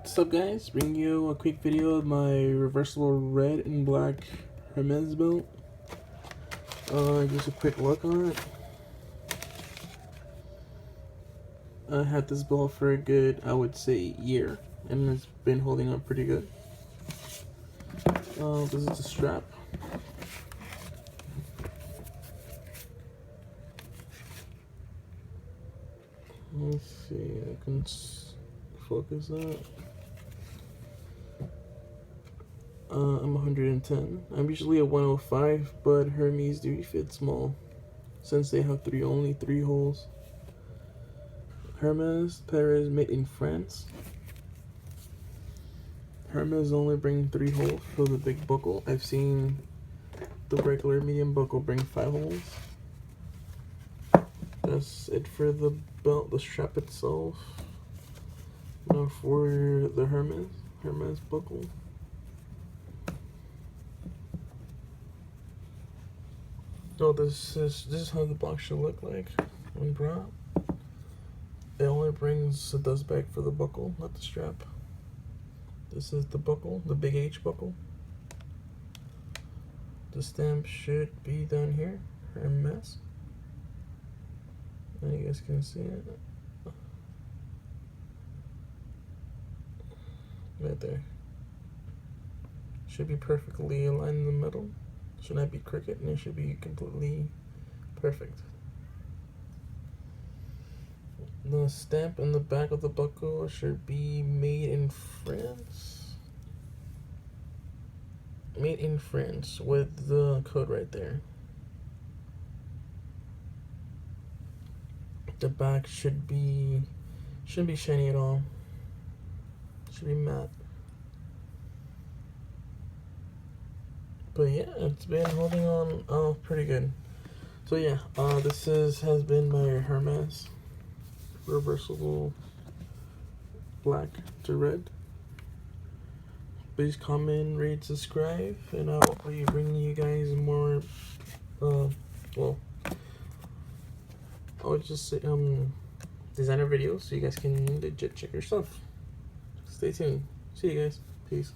What's up, guys? Bring you a quick video of my reversible red and black Hermes belt. Just a quick look on it. I had this belt for a good, I would say, year, and it's been holding up pretty good. This is the strap. Let's see, I can focus that. I'm 110. I'm usually a 105, but Hermes do fit small since they have only three holes. Hermes, Paris, made in France. Hermes only bring 3 holes for the big buckle. I've seen the regular medium buckle bring 5 holes. That's it for the belt, the strap itself. Now for the Hermes buckle. So this is how the box should look like when brought. It only brings the dust bag for the buckle, not the strap. This is the buckle, the big H buckle. The stamp should be down here, Hermes. Now you guys can see it. Right there. Should be perfectly aligned in the middle. Should not be crooked, and it should be completely perfect. The stamp in the back of the buckle should be made in France. Made in France with the code right there. The back shouldn't be shiny at all. Should be matte. But yeah, it's been holding on pretty good. So yeah, this has been my Hermes reversible black to red. Please comment, rate, subscribe, and I'll be bringing you guys more. Well, I would just say designer videos so you guys can legit check your stuff. Stay tuned. See you guys. Peace.